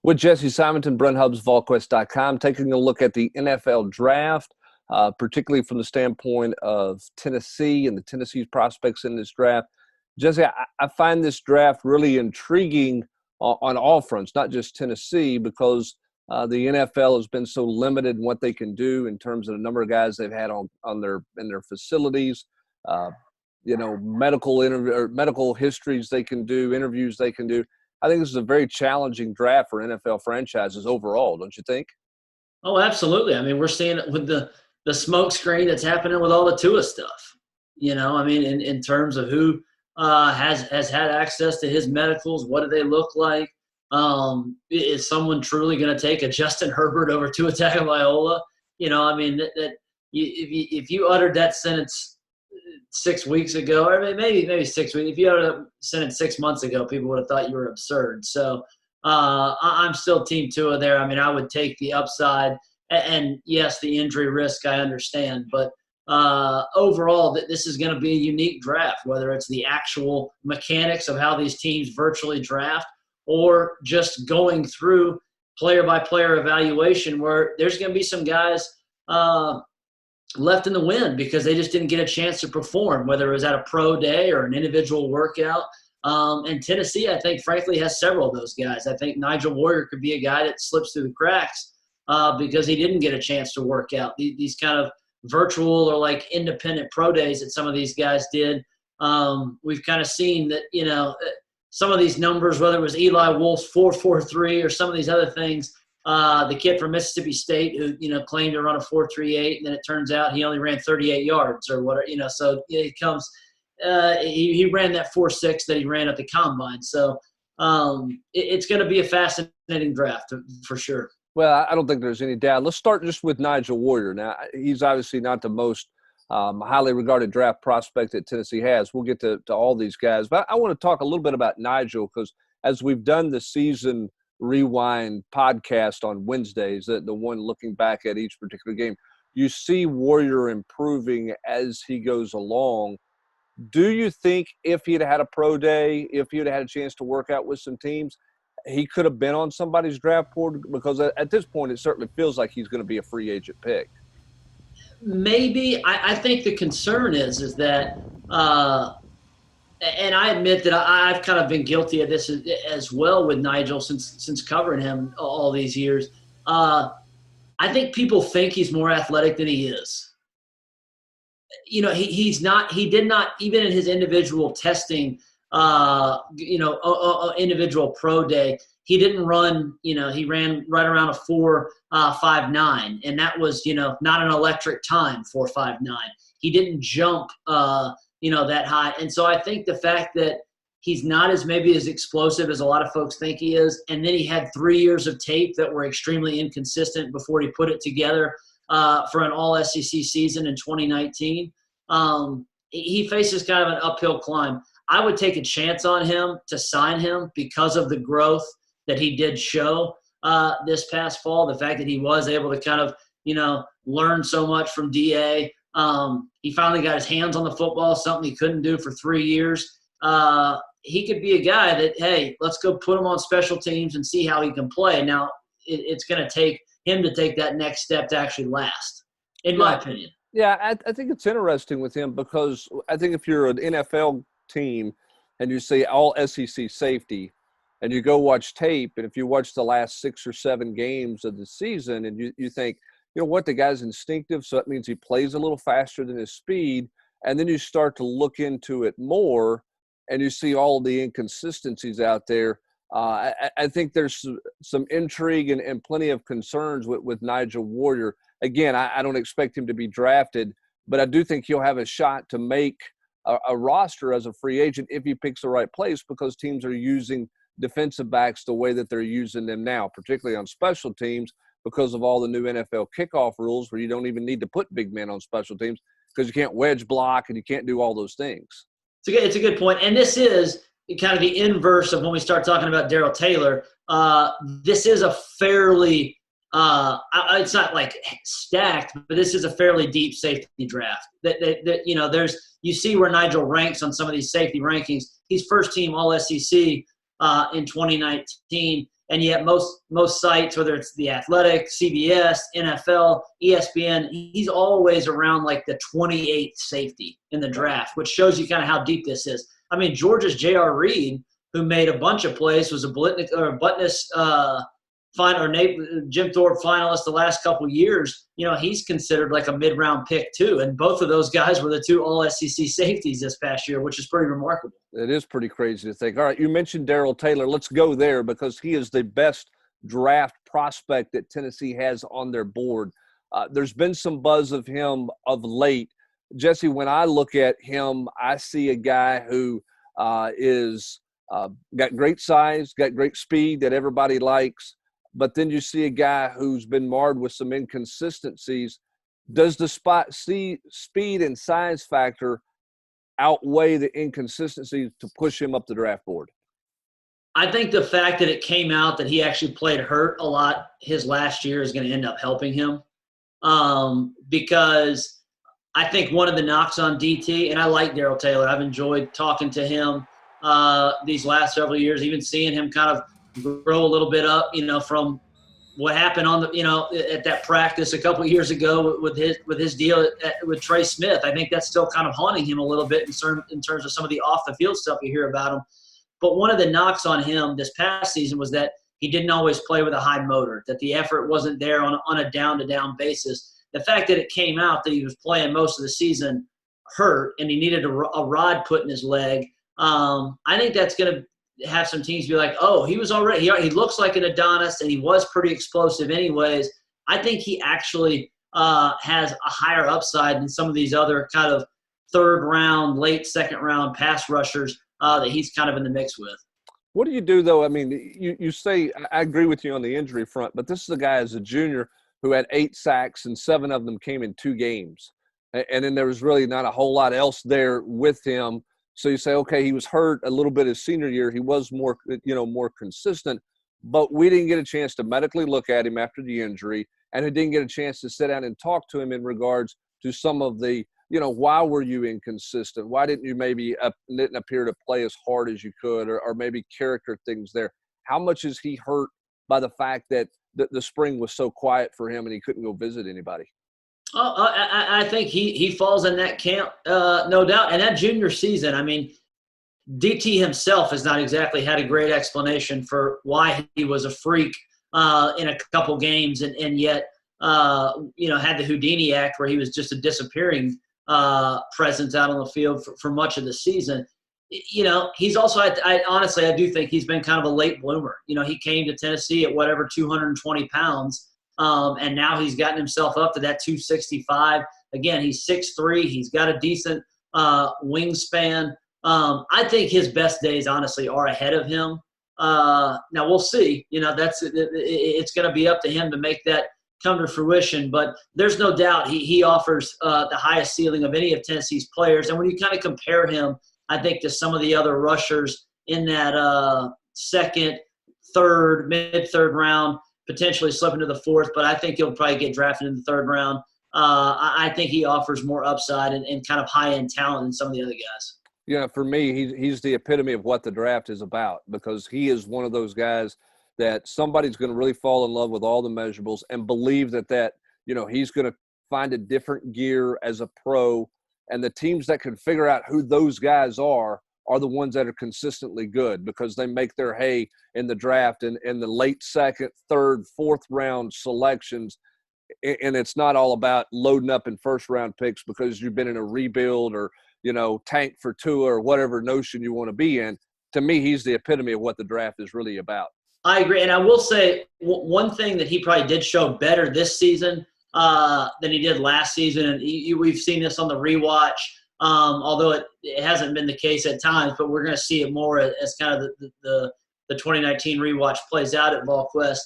With Jesse Simonton, Brent Hubbs, VolQuest.com, taking a look at the NFL draft, particularly from the standpoint of Tennessee and the Tennessee's prospects in this draft. Jesse, I find this draft really intriguing on all fronts, not just Tennessee, because the NFL has been so limited in what they can do in terms of the number of guys they've had in their facilities, medical histories they can do, interviews they can do. I think this is a very challenging draft for NFL franchises overall, don't you think? Oh, absolutely. I mean, we're seeing it with the smoke screen that's happening with all the Tua stuff. In terms of who has had access to his medicals, what do they look like? Is someone truly going to take a Justin Herbert over Tua Tagovailoa? If you uttered that sentence 6 weeks ago, or maybe 6 weeks. If you had sent it 6 months ago, people would have thought you were absurd. So I'm still Team Tua there. I mean, I would take the upside, and yes, the injury risk I understand, but overall, this is going to be a unique draft. Whether it's the actual mechanics of how these teams virtually draft, or just going through player-by-player evaluation, where there's going to be some guys left in the wind because they just didn't get a chance to perform, whether it was at a pro day or an individual workout. And Tennessee, I think, frankly, has several of those guys. I think Nigel Warrior could be a guy that slips through the cracks because he didn't get a chance to work out. These kind of virtual or like independent pro days that some of these guys did, we've kind of seen that, some of these numbers, whether it was Eli Wolf's 4.43 or some of these other things, the kid from Mississippi State who, claimed to run a 4.38, and then it turns out he only ran 38 yards or whatever, so it comes he ran that 4.6 that he ran at the combine. So it's going to be a fascinating draft for sure. Well, I don't think there's any doubt. Let's start just with Nigel Warrior. Now, he's obviously not the most highly regarded draft prospect that Tennessee has. We'll get to all these guys. But I want to talk a little bit about Nigel because as we've done the season rewind podcast on Wednesdays, the one looking back at each particular game, you see Warrior improving as he goes along. Do you think if he'd had a pro day, if he'd had a chance to work out with some teams, he could have been on somebody's draft board? Because at this point, it certainly feels like he's going to be a free agent pick. Maybe. I think the concern is that and I admit that I've kind of been guilty of this as well with Nigel since covering him all these years. I think people think he's more athletic than he is. He's not. He did not, even in his individual testing, individual pro day, he didn't run. He ran right around a 4.59, and that was not an electric time, 4.59. He didn't jump that high, and so I think the fact that he's not maybe as explosive as a lot of folks think he is, and then he had 3 years of tape that were extremely inconsistent before he put it together for an all-SEC season in 2019. He faces kind of an uphill climb. I would take a chance on him to sign him because of the growth that he did show this past fall, the fact that he was able to kind of, learn so much from DA. He finally got his hands on the football, something he couldn't do for 3 years. He could be a guy that, hey, let's go put him on special teams and see how he can play. Now, it's going to take him to take that next step to actually last, in my opinion. Yeah, I think it's interesting with him because I think if you're an NFL team and you say all SEC safety and you go watch tape, and if you watch the last 6 or 7 games of the season and you think, the guy's instinctive, so that means he plays a little faster than his speed, and then you start to look into it more and you see all the inconsistencies out there. I think there's some intrigue and plenty of concerns with Nigel Warrior. Again, I don't expect him to be drafted, but I do think he'll have a shot to make a roster as a free agent if he picks the right place, because teams are using defensive backs the way that they're using them now, particularly on special teams, because of all the new NFL kickoff rules where you don't even need to put big men on special teams because you can't wedge block and you can't do all those things. It's a good point. And this is kind of the inverse of when we start talking about Darrell Taylor. This is a fairly it's not like stacked, but this is a fairly deep safety draft. You see where Nigel ranks on some of these safety rankings. He's first team All SEC in 2019. And yet most sites, whether it's The Athletic, CBS, NFL, ESPN, he's always around like the 28th safety in the draft, which shows you kind of how deep this is. I mean, Georgia's J.R. Reed, who made a bunch of plays, was a Butkus Jim Thorpe finalist the last couple of years. He's considered like a mid-round pick too, and both of those guys were the two All-SEC safeties this past year, which is pretty remarkable. It is pretty crazy to think. All right, you mentioned Darrell Taylor. Let's go there because he is the best draft prospect that Tennessee has on their board. There's been some buzz of him of late. Jesse, when I look at him, I see a guy who is got great size, got great speed that everybody likes, but then you see a guy who's been marred with some inconsistencies. Does the speed and size factor outweigh the inconsistencies to push him up the draft board? I think the fact that it came out that he actually played hurt a lot his last year is going to end up helping him, because I think one of the knocks on DT, and I like Darrell Taylor. I've enjoyed talking to him these last several years, even seeing him kind of grow a little bit up, from what happened on the, at that practice a couple of years ago with his deal with Trey Smith. I think that's still kind of haunting him a little bit in terms of some of the off the field stuff you hear about him. But one of the knocks on him this past season was that he didn't always play with a high motor, that the effort wasn't there on a down-to-down basis. The fact that it came out that he was playing most of the season hurt and he needed a rod put in his leg, I think that's going to have some teams be like, oh, he was already – he looks like an Adonis and he was pretty explosive anyways. I think he actually has a higher upside than some of these other kind of third-round, late second-round pass rushers that he's kind of in the mix with. What do you do, though? I mean, you say – I agree with you on the injury front, but this is a guy as a junior who had 8 sacks and 7 of them came in 2 games. And then there was really not a whole lot else there with him. So you say, okay, he was hurt a little bit his senior year. He was more consistent, but we didn't get a chance to medically look at him after the injury, and it didn't get a chance to sit down and talk to him in regards to some of the, why were you inconsistent? Why didn't you maybe didn't appear to play as hard as you could, or maybe character things there? How much is he hurt by the fact that the spring was so quiet for him and he couldn't go visit anybody? Oh, I think he falls in that camp, no doubt. And that junior season, I mean, DT himself has not exactly had a great explanation for why he was a freak in a couple games and yet, had the Houdini act where he was just a disappearing presence out on the field for much of the season. He's also, honestly, I do think he's been kind of a late bloomer. He came to Tennessee at whatever, 220 pounds. And now he's gotten himself up to that 265. Again, he's 6'3". He's got a decent wingspan. I think his best days, honestly, are ahead of him. Now we'll see. It's going to be up to him to make that come to fruition. But there's no doubt he offers the highest ceiling of any of Tennessee's players. And when you kind of compare him, I think, to some of the other rushers in that second, third, mid-third round, potentially slip into the fourth, but I think he'll probably get drafted in the third round. I think he offers more upside and kind of high-end talent than some of the other guys. Yeah, for me, he's the epitome of what the draft is about, because he is one of those guys that somebody's going to really fall in love with all the measurables and believe that he's going to find a different gear as a pro, and the teams that can figure out who those guys are the ones that are consistently good, because they make their hay in the draft and in the late second, third, fourth round selections. And it's not all about loading up in first round picks because you've been in a rebuild or, tank for Tua or whatever notion you want to be in. To me, he's the epitome of what the draft is really about. I agree. And I will say one thing that he probably did show better this season than he did last season. And we've seen this on the rewatch. Although it hasn't been the case at times, but we're going to see it more as kind of the 2019 rewatch plays out at VolQuest.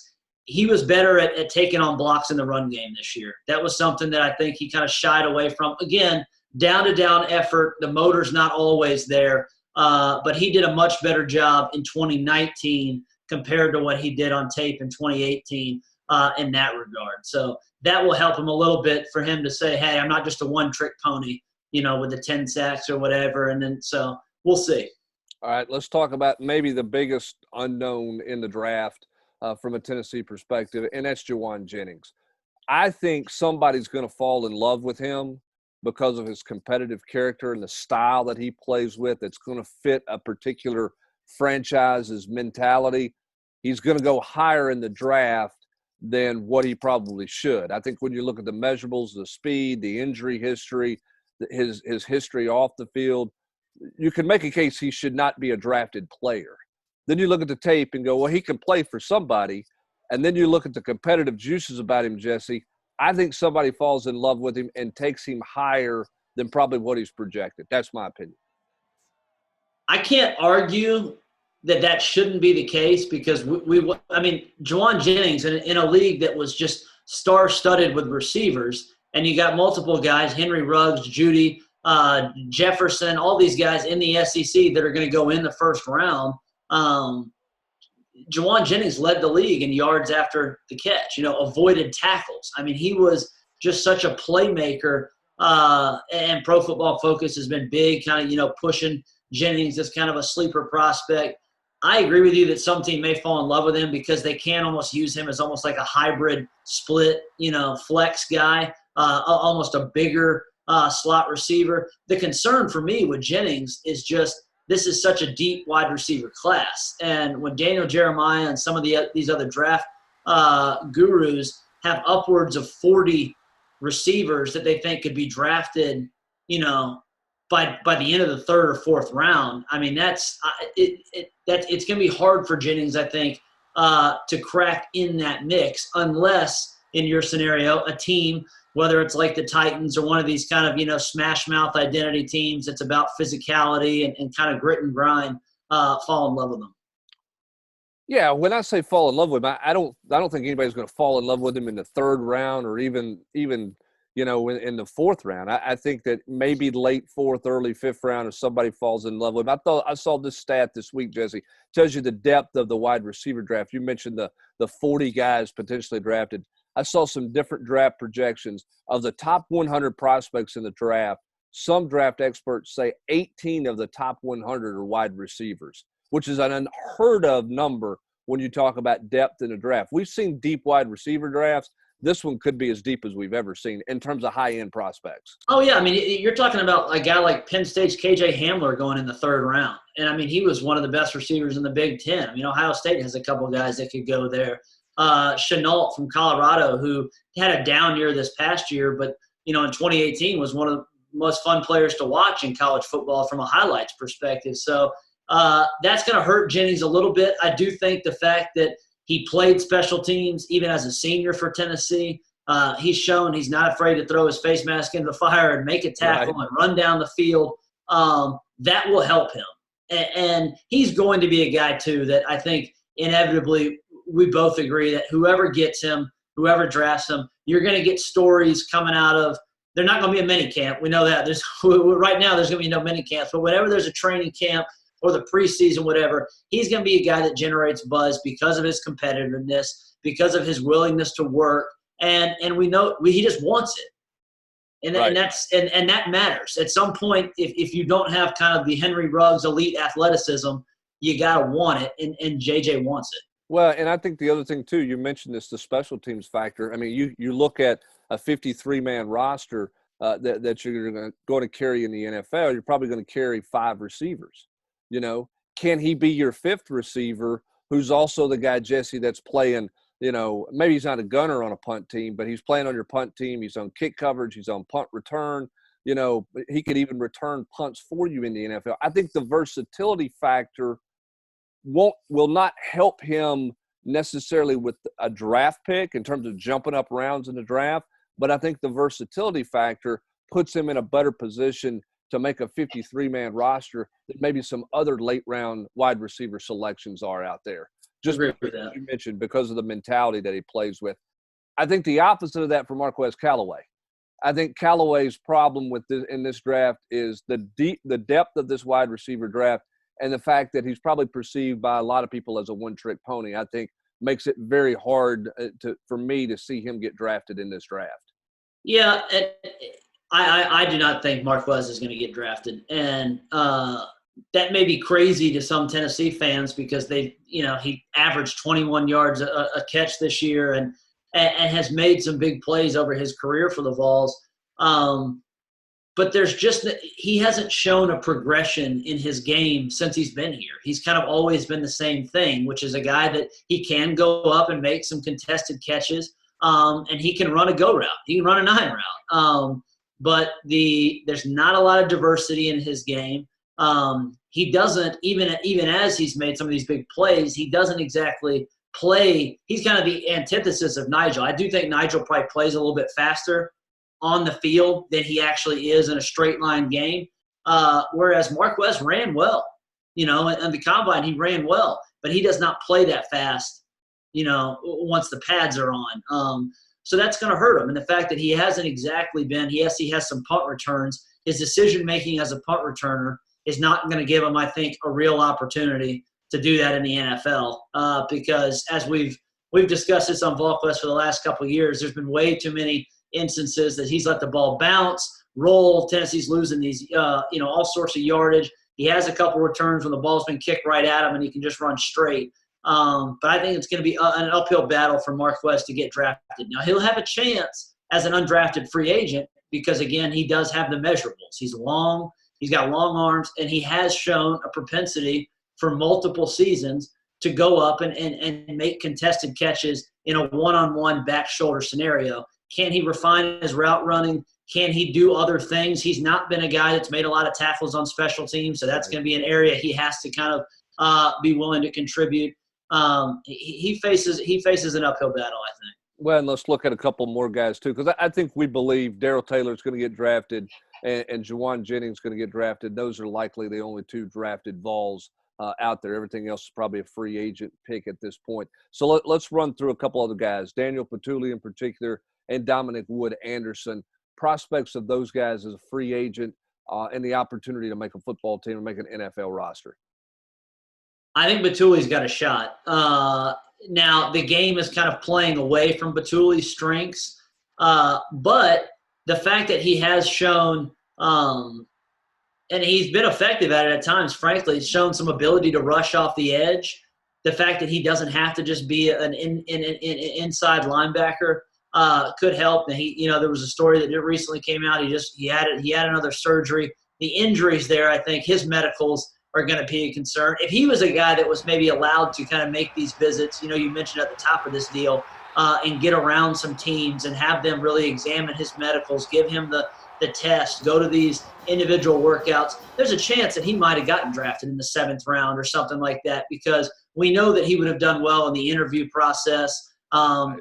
He was better at taking on blocks in the run game this year. That was something that I think he kind of shied away from. Again, down-to-down effort. The motor's not always there, but he did a much better job in 2019 compared to what he did on tape in 2018 in that regard. So that will help him a little bit for him to say, hey, I'm not just a one-trick pony, with the 10 sacks or whatever. And then so we'll see. All right, let's talk about maybe the biggest unknown in the draft. from a Tennessee perspective, and that's Jauan Jennings. I think somebody's going to fall in love with him because of his competitive character and the style that he plays with. It's going to fit a particular franchise's mentality. He's going to go higher in the draft than what he probably should. I think when you look at the measurables, the speed, the injury history, his history off the field, you can make a case he should not be a drafted player. Then you look at the tape and go, well, he can play for somebody. And then you look at the competitive juices about him, Jesse. I think somebody falls in love with him and takes him higher than probably what he's projected. That's my opinion. I can't argue that shouldn't be the case because Jauan Jennings in a league that was just star-studded with receivers, and you got multiple guys, Henry Ruggs, Judy, Jefferson, all these guys in the SEC that are going to go in the first round. Jauan Jennings led the league in yards after the catch, avoided tackles. I mean, he was just such a playmaker, and Pro Football Focus has been big, kind of, pushing Jennings as kind of a sleeper prospect. I agree with you that some team may fall in love with him because they can almost use him as almost like a hybrid split, flex guy, almost a bigger slot receiver. The concern for me with Jennings is just this is such a deep wide receiver class. And when Daniel Jeremiah and some of these other draft gurus have upwards of 40 receivers that they think could be drafted, by the end of the third or fourth round, I mean, it's going to be hard for Jennings, I think, to crack in that mix unless, in your scenario, a team, whether it's like the Titans or one of these kind of, smash mouth identity teams that's about physicality and kind of grit and grind, fall in love with them. Yeah, when I say fall in love with him, I don't think anybody's going to fall in love with him in the third round or even in the fourth round. I think that maybe late fourth, early fifth round, if somebody falls in love with him. I saw this stat this week, Jesse. Tells you the depth of the wide receiver draft. You mentioned the 40 guys potentially drafted. I saw some different draft projections of the top 100 prospects in the draft. Some draft experts say 18 of the top 100 are wide receivers, which is an unheard of number when you talk about depth in the draft. We've seen deep wide receiver drafts. This one could be as deep as we've ever seen in terms of high-end prospects. Oh, yeah. I mean, you're talking about a guy like Penn State's KJ Hamler going in the third round. And, I mean, he was one of the best receivers in the Big Ten. I mean, Ohio State has a couple of guys that could go there. Chenault from Colorado, who had a down year this past year, but, in 2018 was one of the most fun players to watch in college football from a highlights perspective. So that's going to hurt Jennings a little bit. I do think the fact that he played special teams even as a senior for Tennessee. He's shown he's not afraid to throw his face mask into the fire and make a tackle and run down the field. That will help him. And he's going to be a guy, too, that I think inevitably we both agree that whoever gets him, whoever drafts him, you're going to get stories coming out of – they're not going to be a mini camp. We know that. Right now there's going to be no mini camps. But whenever there's a training camp – or the preseason, whatever, he's going to be a guy that generates buzz because of his competitiveness, because of his willingness to work, and we know he just wants it, and that matters. At some point, if you don't have kind of the Henry Ruggs elite athleticism, you got to want it, and JJ wants it. Well, and I think the other thing too, you mentioned the special teams factor. I mean, you look at a 53-man roster that you're going to carry in the NFL. You're probably going to carry 5 receivers. Can he be your 5th receiver who's also the guy, Jesse, that's playing, maybe he's not a gunner on a punt team, but he's playing on your punt team. He's on kick coverage. He's on punt return. He could even return punts for you in the NFL. I think the versatility factor will not help him necessarily with a draft pick in terms of jumping up rounds in the draft, but I think the versatility factor puts him in a better position to make a 53-man roster that maybe some other late-round wide receiver selections are out there. Just agree with that. You mentioned because of the mentality that he plays with. I think the opposite of that for Marquez Callaway. I think Callaway's problem in this draft is the depth of this wide receiver draft and the fact that he's probably perceived by a lot of people as a one-trick pony, I think makes it very hard for me to see him get drafted in this draft. Yeah, I do not think Marquez is going to get drafted. And that may be crazy to some Tennessee fans because he averaged 21 yards a catch this year and has made some big plays over his career for the Vols. But he hasn't shown a progression in his game since he's been here. He's kind of always been the same thing, which is a guy that he can go up and make some contested catches, and he can run a go route. He can run a 9 route. But there's not a lot of diversity in his game. He doesn't, even as he's made some of these big plays, he doesn't exactly play. He's kind of the antithesis of Nigel. I do think Nigel probably plays a little bit faster on the field than he actually is in a straight line game. Whereas Marquez ran well, and the combine, he ran well, but he does not play that fast, once the pads are on. So that's going to hurt him. And the fact that he hasn't exactly been, he has some punt returns. His decision-making as a punt returner is not going to give him, I think, a real opportunity to do that in the NFL. Because as we've discussed this on VolQuest for the last couple of years, there's been way too many instances that he's let the ball bounce, roll. Tennessee's losing these, all sorts of yardage. He has a couple returns when the ball's been kicked right at him and he can just run straight. But I think it's going to be an uphill battle for Marquez to get drafted. Now, he'll have a chance as an undrafted free agent because, again, he does have the measurables. He's long, he's got long arms, and he has shown a propensity for multiple seasons to go up and make contested catches in a one-on-one back shoulder scenario. Can he refine his route running? Can he do other things? He's not been a guy that's made a lot of tackles on special teams, so that's going to be an area he has to kind of be willing to contribute. He faces an uphill battle, I think. Well, and let's look at a couple more guys too, because I think we believe Darrell Taylor is going to get drafted and Jauan Jennings is going to get drafted. Those are likely the only 2 drafted Vols out there. Everything else is probably a free agent pick at this point. So let's run through a couple other guys, Daniel Petulli in particular, and Dominic Wood-Anderson. Prospects of those guys as a free agent and the opportunity to make a football team and make an NFL roster. I think Petulli's got a shot. Now, the game is kind of playing away from Petulli's strengths, but the fact that he has shown and he's been effective at it at times, frankly, he's shown some ability to rush off the edge. The fact that he doesn't have to just be an inside linebacker could help. And there was a story that recently came out. He had another surgery. The injuries there, I think his medicals are going to be a concern. If he was a guy that was maybe allowed to kind of make these visits, you mentioned at the top of this deal, and get around some teams and have them really examine his medicals, give him the test, go to these individual workouts, there's a chance that he might have gotten drafted in the 7th round or something like that, because we know that he would have done well in the interview process.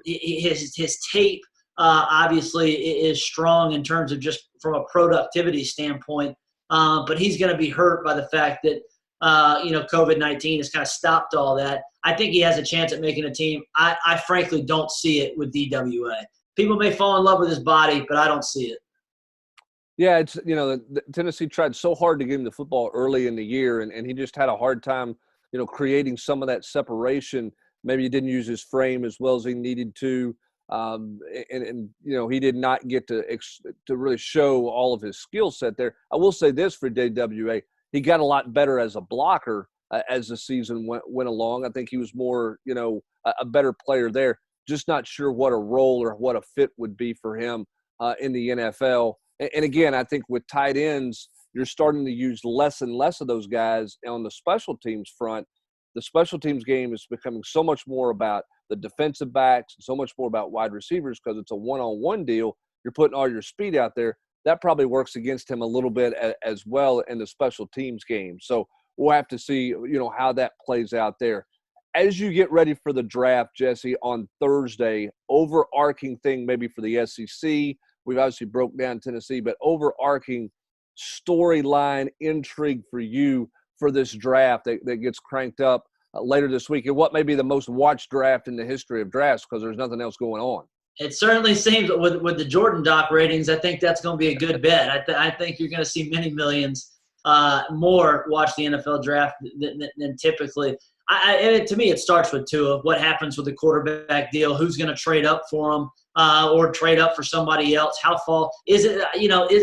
His tape obviously is strong in terms of just from a productivity standpoint, but he's going to be hurt by the fact that COVID-19 has kind of stopped all that. I think he has a chance at making a team. I frankly don't see it with DWA. People may fall in love with his body, but I don't see it. Yeah, it's the Tennessee tried so hard to get him the football early in the year, and he just had a hard time, creating some of that separation. Maybe he didn't use his frame as well as he needed to, and he did not get to really show all of his skill set there. I will say this for DWA, he got a lot better as a blocker as the season went along. I think he was more, a better player there. Just not sure what a role or what a fit would be for him in the NFL. And again, I think with tight ends, you're starting to use less and less of those guys on the special teams front. The special teams game is becoming so much more about the defensive backs and so much more about wide receivers because it's a one-on-one deal. You're putting all your speed out there. That probably works against him a little bit as well in the special teams game. So we'll have to see, how that plays out there. As you get ready for the draft, Jesse, on Thursday, overarching thing maybe for the SEC, we've obviously broke down Tennessee, but overarching storyline intrigue for you for this draft that gets cranked up later this week, and what may be the most watched draft in the history of drafts because there's nothing else going on. It certainly seems with the Jordan Doc ratings, I think that's going to be a good bet. I think you're going to see many millions more watch the NFL draft than typically. To me, it starts with Tua. What happens with the quarterback deal? Who's going to trade up for him or trade up for somebody else? How far is it?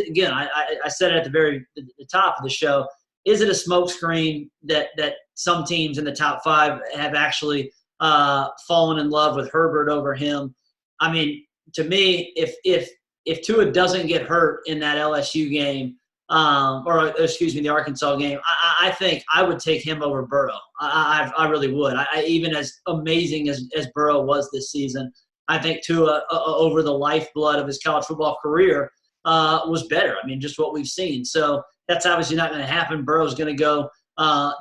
Again, I said it at the top of the show. is it a smokescreen that some teams in the top 5 have actually fallen in love with Herbert over him? I mean, to me, if Tua doesn't get hurt in that LSU game, the Arkansas game, I think I would take him over Burrow. I really would. Even as amazing as Burrow was this season, I think Tua over the lifeblood of his college football career was better. I mean, just what we've seen. So that's obviously not going to happen. Burrow's going to go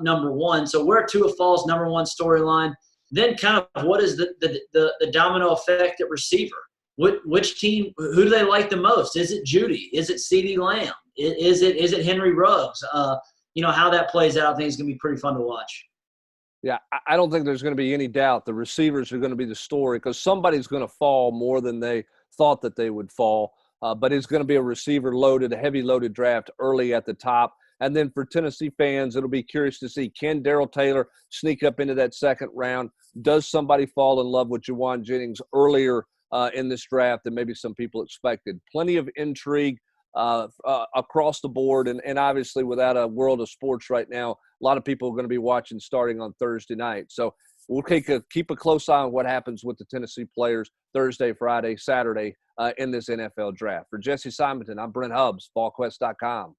number 1. So where Tua falls, number 1 storyline. Then kind of what is the domino effect at receiver? Which team? Who do they like the most? Is it Judy? Is it CeeDee Lamb? Is it Henry Ruggs? How that plays out, I think is going to be pretty fun to watch. Yeah, I don't think there's going to be any doubt the receivers are going to be the story because somebody's going to fall more than they thought that they would fall. But it's going to be a receiver-loaded, a heavy-loaded draft early at the top. And then for Tennessee fans, it'll be curious to see, can Darrell Taylor sneak up into that second round? Does somebody fall in love with Jauan Jennings earlier in this draft than maybe some people expected? Plenty of intrigue across the board. And obviously without a world of sports right now, a lot of people are going to be watching starting on Thursday night. So we'll keep a close eye on what happens with the Tennessee players Thursday, Friday, Saturday in this NFL draft. For Jesse Simonton, I'm Brent Hubbs, VolQuest.com.